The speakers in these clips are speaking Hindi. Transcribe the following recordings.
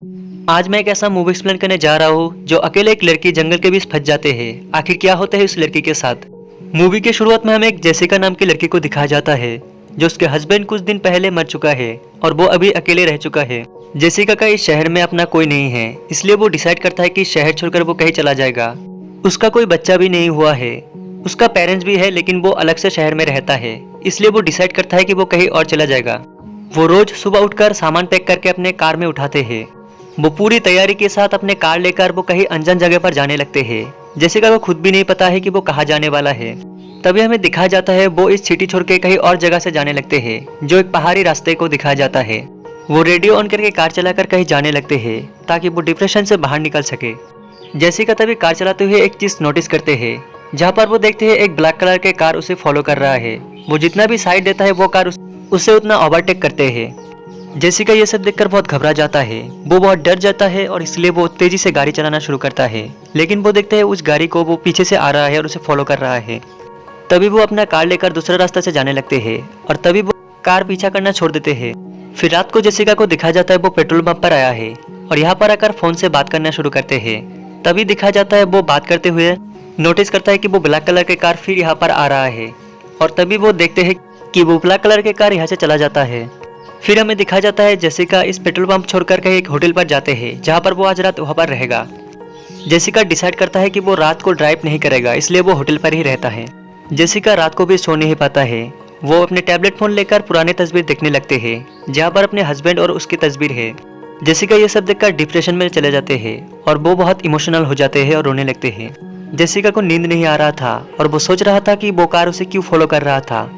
आज मैं एक ऐसा मूवी एक्सप्लेन करने जा रहा हूँ जो अकेले एक लड़की जंगल के बीच फंस जाते हैं। आखिर क्या होता है उस लड़की के साथ। मूवी के शुरुआत में हमें एक जेसिका नाम की लड़की को दिखाया जाता है जो उसके हस्बैंड कुछ दिन पहले मर चुका है और वो अभी अकेले रह चुका है। जेसिका का इस शहर में अपना कोई नहीं है, इसलिए वो डिसाइड करता है कि शहर छोड़कर वो कहीं चला जाएगा। उसका कोई बच्चा भी नहीं हुआ है, उसका पेरेंट्स भी है लेकिन वो अलग से शहर में रहता है, इसलिए वो डिसाइड करता है कि वो कहीं और चला जाएगा। वो रोज सुबह उठकर सामान पैक करके अपने कार में उठाते हैं। वो पूरी तैयारी के साथ अपने कार लेकर वो कहीं अनजान जगह पर जाने लगते हैं। जेसिका को खुद भी नहीं पता है कि वो कहाँ जाने वाला है। तभी हमें दिखाया जाता है वो इस सिटी छोड़ के कहीं और जगह से जाने लगते हैं जो एक पहाड़ी रास्ते को दिखाया जाता है। वो रेडियो ऑन करके कार चलाकर कहीं जाने लगते हैं ताकि वो डिप्रेशन से बाहर निकल सके। जेसिका तभी कार चलाते हुए एक चीज नोटिस करते हैं जहाँ पर वो देखते हैं एक ब्लैक कलर के कार उसे फॉलो कर रहा है। वो जितना भी साइड देता है वो कार उससे उतना ओवरटेक करते हैं। जेसिका ये सब देखकर बहुत घबरा जाता है, वो बहुत डर जाता है और इसलिए वो तेजी से गाड़ी चलाना शुरू करता है। लेकिन वो देखते हैं उस गाड़ी को वो पीछे से आ रहा है और उसे फॉलो कर रहा है। तभी वो अपना कार लेकर दूसरा रास्ता से जाने लगते हैं और तभी वो कार पीछा करना छोड़ देते हैं। फिर रात को जेसिका को दिखाया जाता है वो पेट्रोल पंप पर आया है और यहाँ पर आकर फोन से बात करना शुरू करते हैं। तभी दिखाया जाता है वो बात करते हुए नोटिस करता है कि वो ब्लैक कलर के कार फिर यहाँ पर आ रहा है और तभी वो देखते हैं कि वो ब्लैक कलर के कार यहाँ से चला जाता है। फिर हमें दिखाया जाता है जेसिका इस पेट्रोल पंप छोड़कर कहीं एक होटल पर जाते हैं जहाँ पर वो आज रात वहाँ पर रहेगा। जेसिका डिसाइड करता है कि वो रात को ड्राइव नहीं करेगा, इसलिए वो होटल पर ही रहता है। जेसिका रात को भी सो नहीं पाता है। वो अपने टैबलेट फोन लेकर पुराने तस्वीर देखने लगते हैं जहाँ पर अपने हस्बैंड और उसकी तस्वीर है। जेसिका ये सब देखकर डिप्रेशन में चले जाते हैं और वो बहुत इमोशनल हो जाते हैं और रोने लगते हैं। जेसिका को नींद नहीं आ रहा था और वो सोच रहा था कि वो कार उसे क्यों फॉलो कर रहा था।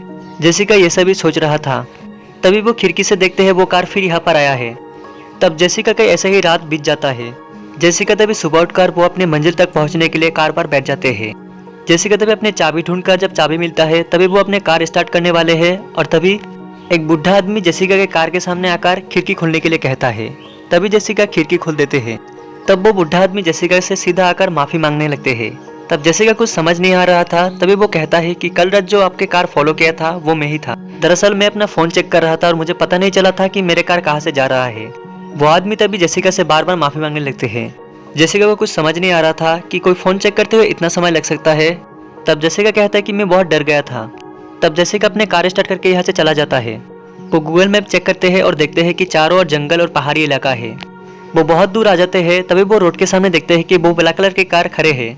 जेसिका ये सभी सोच रहा था। तभी वो खिड़की से देखते हैं वो कार फिर यहाँ पर आया है। तब जेसिका का ऐसे ही रात बीत जाता है। जेसिका तभी सुबह उठकर वो अपने मंजिल तक पहुँचने के लिए कार पर बैठ जाते हैं। जेसिका तभी अपने चाबी ढूंढकर जब चाबी मिलता है तभी वो अपने कार स्टार्ट करने वाले हैं और तभी एक बुढ़ा आदमी जेसिका के कार के सामने आकर खिड़की खोलने के लिए कहता है। तभी जेसिका खिड़की खोल देते हैं। तब वो बुढ़ा आदमी जेसिका से सीधा आकर माफी मांगने लगते हैं। तब जेसिका कुछ समझ नहीं आ रहा था। तभी वो कहता है कि कल रात जो आपके कार फॉलो किया था वो मैं ही था। दरअसल मैं अपना फोन चेक कर रहा था और मुझे पता नहीं चला था कि मेरे कार कहाँ से जा रहा है। वो आदमी तभी जेसिका से बार बार माफी मांगने लगते हैं। जेसिका को कुछ समझ नहीं आ रहा था कि कोई फोन चेक करते हुए इतना समय लग सकता है। तब जेसिका कहता है कि मैं बहुत डर गया था। तब जेसिका अपने कार स्टार्ट करके यहाँ से चला जाता है। वो गूगल मैप चेक करते हैं और देखते हैं कि चारों ओर जंगल और पहाड़ी इलाका है। वो बहुत दूर आ जाते हैं। तभी वो रोड के सामने देखते हैं कि वो ब्लैक कलर की कार खड़े है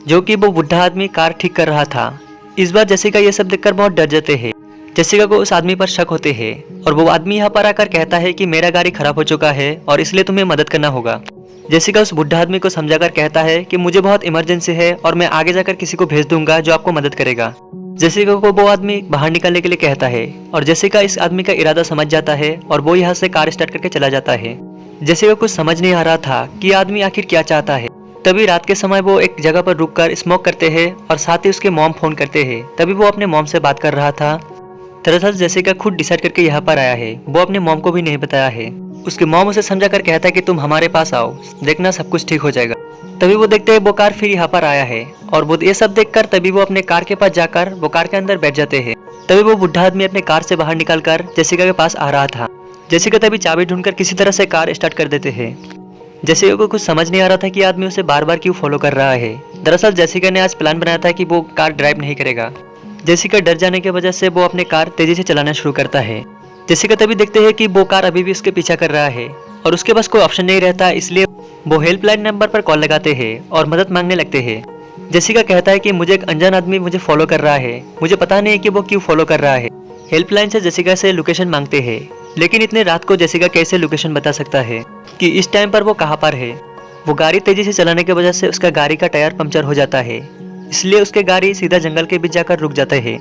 जो कि वो बुढ़ा आदमी कार ठीक कर रहा था। इस बार जेसिका ये सब देखकर बहुत डर जाते हैं। जेसिका को उस आदमी पर शक होते हैं और वो आदमी यहाँ पर आकर कहता है कि मेरा गाड़ी खराब हो चुका है और इसलिए तुम्हें मदद करना होगा। जेसिका उस बुढ़ा आदमी को समझाकर कहता है कि मुझे बहुत इमरजेंसी है और मैं आगे जाकर किसी को भेज दूंगा जो आपको मदद करेगा। जेसिका को वो आदमी बाहर निकलने के लिए कहता है और जेसिका इस आदमी का इरादा समझ जाता है और वो यहाँ से कार स्टार्ट करके चला जाता है। जेसिका कुछ समझ नहीं आ रहा था कि आदमी आखिर क्या चाहता है। तभी रात के समय वो एक जगह पर रुककर स्मोक करते हैं और साथ ही उसके मॉम फोन करते हैं। तभी वो अपने मॉम से बात कर रहा था। दरअसल जेसिका खुद डिसाइड करके यहाँ पर आया है, वो अपने मॉम को भी नहीं बताया है। उसके मॉम उसे समझा कर कहता है कि तुम हमारे पास आओ, देखना सब कुछ ठीक हो जाएगा। तभी वो देखते हैं वो कार फिर यहाँ पर आया है और वो ये सब देखकर तभी वो अपने कार के पास जाकर वो कार के अंदर बैठ जाते हैं। तभी वो बुढ़ा आदमी अपने कार से बाहर निकलकर जेसिका के पास आ रहा था। जेसिका तभी चाबी ढूंढकर किसी तरह से कार स्टार्ट कर देते हैं। जेसिका को कुछ समझ नहीं आ रहा था कि आदमी उसे बार बार क्यों फॉलो कर रहा है। दरअसल जेसिका ने आज प्लान बनाया था कि वो कार ड्राइव नहीं करेगा। जेसिका डर जाने की वजह से वो अपने कार तेजी से चलाना शुरू करता है। जेसिका तभी देखते हैं कि वो कार अभी भी उसके पीछा कर रहा है और उसके पास कोई ऑप्शन नहीं रहता, इसलिए वो हेल्पलाइन नंबर पर कॉल लगाते हैं और मदद मांगने लगते हैं। जेसिका कहता है कि मुझे एक अनजान आदमी मुझे फॉलो कर रहा है, मुझे पता नहीं कि वो क्यों फॉलो कर रहा है। हेल्पलाइन से जेसिका से लोकेशन मांगते हैं, लेकिन इतने रात को जेसिका कैसे लोकेशन बता सकता है कि इस टाइम पर वो कहाँ पर है। वो गाड़ी तेजी से चलाने की वजह से उसका गाड़ी का टायर पंक्चर हो जाता है, इसलिए उसके गाड़ी सीधा जंगल के बीच जाकर रुक जाता है।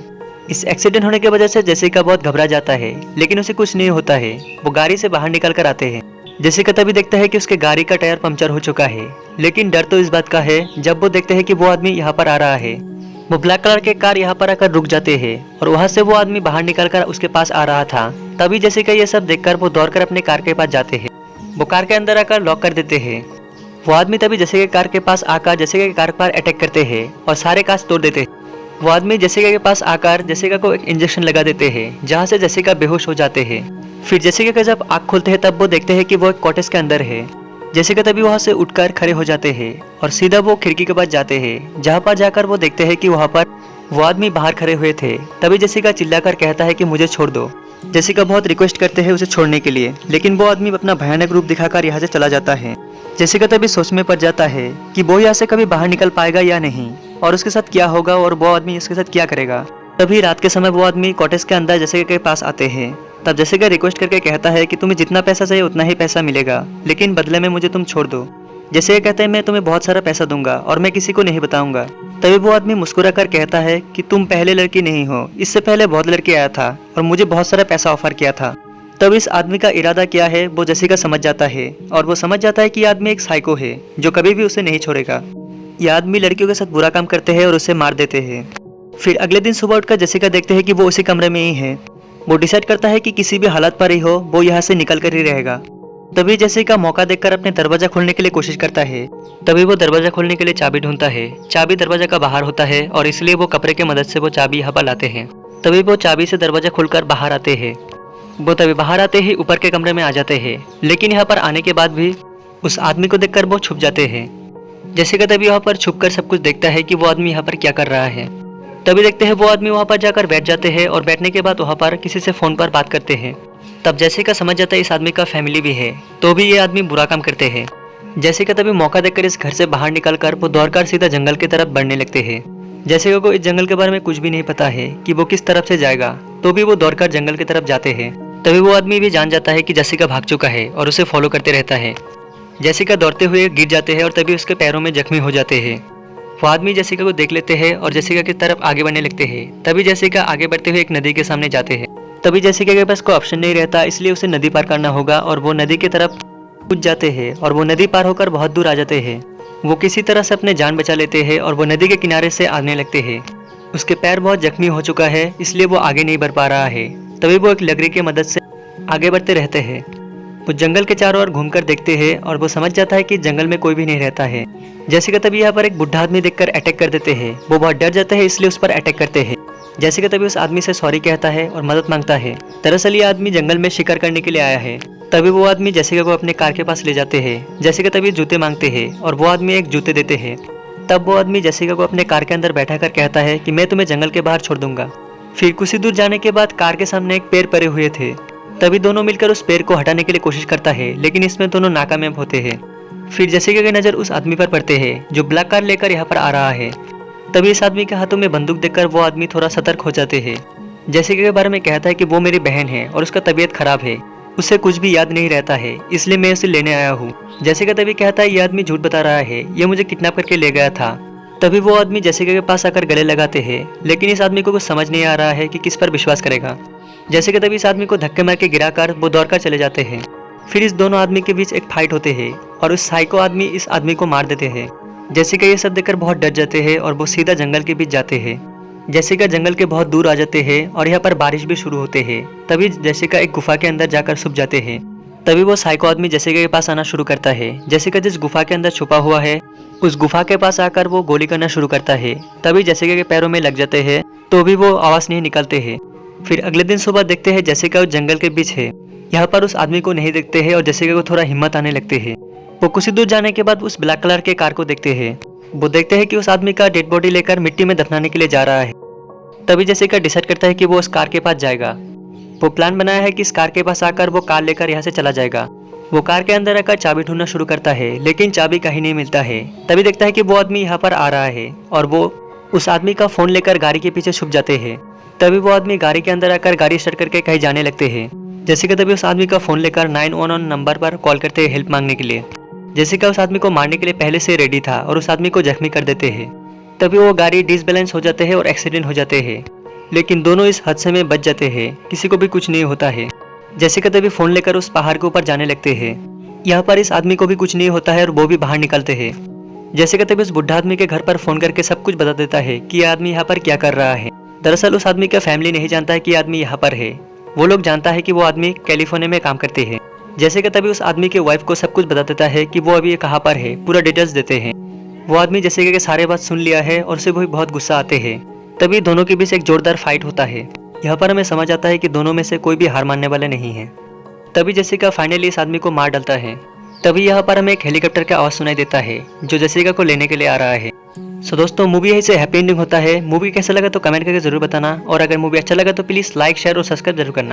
इस एक्सीडेंट होने की वजह से जेसिका बहुत घबरा जाता है, लेकिन उसे कुछ नहीं होता है। वो गाड़ी से बाहर निकल कर आते हैं। जेसिका तभी देखता है कि उसके गाड़ी का टायर पंक्चर हो चुका है, लेकिन डर तो इस बात का है जब वो देखते हैं कि वो आदमी यहाँ पर आ रहा है। वो ब्लैक कलर के कार यहाँ पर आकर रुक जाते हैं और वहाँ से वो आदमी बाहर निकलकर उसके पास आ रहा था। तभी जेसिका ये सब देखकर वो दौड़कर अपने कार के पास जाते हैं। वो कार के अंदर आकर लॉक कर देते हैं। वो आदमी तभी जेसिका के कार के पास आकर जेसिका के कार पर अटैक करते हैं और सारे कांच तोड़ देते हैं। वो आदमी जेसिका के पास आकर जेसिका को एक इंजेक्शन लगा देते हैं, जहाँ से जेसिका बेहोश हो जाते हैं। फिर जेसिका का जब आँख खोलते हैं तब वो देखते हैं कि वो एक कॉटेज के अंदर है। जेसिका तभी वहाँ से उठकर खड़े हो जाते हैं और सीधा वो खिड़की के पास जाते हैं, जहाँ पर जाकर वो देखते हैं कि वहाँ पर वो आदमी बाहर खड़े हुए थे। तभी जेसिका चिल्लाकर कहता है कि मुझे छोड़ दो। जेसिका बहुत रिक्वेस्ट करते हैं उसे छोड़ने के लिए, लेकिन वो आदमी अपना भयानक रूप दिखाकर यहाँ से चला जाता है। जेसिका तभी सोच में पड़ जाता है कि वो यहाँ से कभी बाहर निकल पाएगा या नहीं, और उसके साथ क्या होगा और वो आदमी उसके साथ क्या करेगा। तभी रात के समय वो आदमी कॉटेज के अंदर जेसिका के पास आते हैं। तब जेसिका रिक्वेस्ट करके कहता है कि तुम्हें जितना पैसा चाहिए उतना ही पैसा मिलेगा, लेकिन बदले में मुझे तुम छोड़ दो। जेसिका कहते हैं मैं तुम्हें बहुत सारा पैसा दूंगा और मैं किसी को नहीं बताऊंगा। तभी वो आदमी मुस्कुरा कर कहता है कि तुम पहले लड़की नहीं हो, इससे पहले बहुत लड़के आया था और मुझे बहुत सारा पैसा ऑफर किया था। तब इस आदमी का इरादा क्या है वो जेसिका समझ जाता है, और वो समझ जाता है कि आदमी एक साइको है जो कभी भी उसे नहीं छोड़ेगा। यह आदमी लड़कियों के साथ बुरा काम करते हैं और उसे मार देते हैं। फिर अगले दिन सुबह उठकर जेसिका देखते हैं कि वो उसी कमरे में ही है। वो डिसाइड करता है कि किसी भी हालत पर ही हो वो यहाँ से निकल कर ही रहेगा। तभी जेसिका मौका देखकर अपने दरवाजा खोलने के लिए कोशिश करता है। तभी वो दरवाजा खोलने के लिए चाबी ढूंढता है। चाबी दरवाजा का बाहर होता है और इसलिए वो कपड़े की मदद से वो चाबी यहाँ पर लाते हैं। तभी वो चाबी से दरवाजा खोलकर बाहर आते हैं। वो तभी बाहर आते ही ऊपर के कमरे में आ जाते हैं, लेकिन यहाँ पर आने के बाद भी उस आदमी को देखकर वो छुप जाते हैं। जेसिका तभी वहाँ पर छुपकर सब कुछ देखता है कि वो आदमी यहाँ पर क्या कर रहा है। तभी देखते हैं वो आदमी वहाँ पर जाकर बैठ जाते हैं और बैठने के बाद वहाँ पर किसी से फोन पर बात करते हैं। तब जेसिका समझ जाता है इस आदमी का फैमिली भी है, तो भी ये आदमी बुरा काम करते हैं। जेसिका तभी मौका देखकर इस घर से बाहर निकलकर वो दौड़कर सीधा जंगल की तरफ बढ़ने लगते हैं। जेसिका को इस जंगल के बारे में कुछ भी नहीं पता है कि वो किस तरफ से जाएगा, तो भी वो दौड़कर जंगल की तरफ जाते हैं। तभी वो आदमी भी जान जाता है कि जेसिका भाग चुका है और उसे फॉलो करते रहता है। जेसिका दौड़ते हुए गिर जाते हैं और तभी उसके पैरों में जख्मी हो जाते हैं। वो आदमी जेसिका को देख लेते हैं और जेसिका की तरफ आगे बढ़ने लगते हैं। तभी जेसिका आगे बढ़ते हुए एक नदी के सामने जाते हैं। तभी जेसिका के पास कोई ऑप्शन नहीं रहता, इसलिए उसे नदी पार करना होगा और वो नदी की तरफ कूद जाते हैं और वो नदी पार होकर बहुत दूर आ जाते हैं। वो किसी तरह से अपने जान बचा लेते हैं और वो नदी के किनारे से आने लगते हैं। उसके पैर बहुत जख्मी हो चुका है, इसलिए वो आगे नहीं बढ़ पा रहा है। तभी वो एक लकड़ी की मदद से आगे बढ़ते रहते हैं। वो जंगल के चारों ओर घूमकर देखते हैं और वो समझ जाता है कि जंगल में कोई भी नहीं रहता है। जेसिका तभी यहाँ पर एक बुढ़ा आदमी देखकर अटैक कर देते हैं। वो बहुत डर जाते हैं, इसलिए उस पर अटैक करते हैं। जेसिका तभी उस आदमी से सॉरी कहता है और मदद मांगता है। दरअसल ये आदमी जंगल में शिकार करने के लिए आया है। तभी वो आदमी जेसिका को अपने कार के पास ले जाते हैं। जेसिका तभी जूते मांगते हैं और वो आदमी एक जूते देते हैं। तब वो आदमी जेसिका को अपने कार के अंदर बैठा कर कहता है कि मैं तुम्हें जंगल के बाहर छोड़ दूंगा। फिर कुछ ही दूर जाने के बाद कार के सामने एक पेड़ पड़े हुए थे। तभी दोनों मिलकर उस पेड़ को हटाने के लिए कोशिश करता है, लेकिन इसमें दोनों नाकामयाब होते हैं। फिर जेसिका की नजर उस आदमी पर पड़ते हैं जो ब्लैक कार लेकर यहाँ पर आ रहा है। तभी इस आदमी के हाथों में बंदूक देखकर वो आदमी थोड़ा सतर्क हो जाते हैं। जेसिका के बारे में कहता है कि वो मेरी बहन है और उसका तबीयत खराब है, उसे कुछ भी याद नहीं रहता है, इसलिए मैं उसे लेने आया हूँ। जेसिका तभी कहता है ये आदमी झूठ बता रहा है, ये मुझे किडनैप करके ले गया था। तभी वो आदमी जेसिका के पास आकर गले लगाते हैं, लेकिन इस आदमी को कुछ समझ नहीं आ रहा है कि किस पर विश्वास करेगा। जेसिका तभी इस आदमी को धक्के मार के गिराकर वो दौड़कर चले जाते हैं। फिर इस दोनों आदमी के बीच एक फाइट होते हैं और उस साइको आदमी इस आदमी को मार देते हैं। जेसिका ये सब देखकर बहुत डर जाते हैं और वो सीधा जंगल के बीच जाते हैं। जेसिका जंगल के बहुत दूर आ जाते हैं और यहाँ पर बारिश भी शुरू होते हैं। तभी जेसिका एक गुफा के अंदर जाकर छुप जाते हैं। तभी वो साइको आदमी जेसिका के पास आना शुरू करता है। जेसिका जिस गुफा के अंदर छुपा हुआ है उस गुफा के पास आकर वो गोली करना शुरू करता है। तभी जेसिका के पैरों में लग जाते हैं, तो भी वो आवाज नहीं निकालते हैं। फिर अगले दिन सुबह देखते हैं जेसिका उस जंगल के बीच है। यहाँ पर उस आदमी को नहीं देखते हैं और जेसिका को थोड़ा हिम्मत आने लगते हैं। वो कुछ ही दूर जाने के बाद उस ब्लैक कलर के कार को देखते हैं। वो देखते हैं कि उस आदमी का डेड बॉडी लेकर मिट्टी में दफनाने के लिए जा रहा है। तभी जेसिका डिसाइड करता है कि वो उस कार के पास जाएगा। वो प्लान बनाया है कि इस कार के पास आकर वो कार लेकर यहाँ से चला जाएगा। वो कार के अंदर आकर चाबी ढूंढना शुरू करता है, लेकिन चाबी कहीं नहीं मिलता है। तभी देखता है कि वो आदमी यहाँ पर आ रहा है और वो उस आदमी का फोन लेकर गाड़ी के पीछे छुप जाते हैं। तभी वो आदमी गाड़ी के अंदर आकर गाड़ी स्टार्ट करके कहीं जाने लगते हैं। जेसिका तभी उस आदमी का फोन लेकर 911 नंबर पर कॉल करते हैं हेल्प मांगने के लिए। जेसिका उस आदमी को मारने के लिए पहले से रेडी था और उस आदमी को जख्मी कर देते हैं। तभी वो गाड़ी डिसबैलेंस हो जाते हैं और एक्सीडेंट हो जाते हैं, लेकिन दोनों इस हादसे में बच जाते हैं, किसी को भी कुछ नहीं होता है। जेसिका तभी फोन लेकर उस पहाड़ के ऊपर जाने लगते हैं। यहाँ पर इस आदमी को भी कुछ नहीं होता है और वो भी बाहर निकलते हैं। जेसिका तभी उस बुढ़ा आदमी के घर पर फोन करके सब कुछ बता देता है कि यह आदमी यहाँ पर क्या कर रहा है। दरअसल उस आदमी का फैमिली नहीं जानता है कि आदमी यहाँ पर है। वो लोग जानता है कि वो आदमी कैलिफोर्निया में काम करते हैं। जेसिका तभी उस आदमी के वाइफ को सब कुछ बता देता है कि वो अभी कहाँ पर है, पूरा डिटेल्स देते हैं। वो आदमी जेसिका के सारे बात सुन लिया है और उसे वो बहुत गुस्सा आते हैं। तभी दोनों के बीच एक जोरदार फाइट होता है। यहाँ पर हमें समझ आता है कि दोनों में से कोई भी हार मानने वाले नहीं है। तभी जेसिका फाइनली इस आदमी को मार डालता है। तभी यहाँ पर हमें एक हेलीकॉप्टर का आवाज सुनाई देता है जो जेसिका को लेने के लिए आ रहा है। सो दोस्तों मूवी यहीं से हैप्पी एंडिंग होता है। मूवी कैसा लगा तो कमेंट करके जरूर बताना, और अगर मूवी अच्छा लगा तो प्लीज लाइक शेयर और सब्सक्राइब जरूर करना।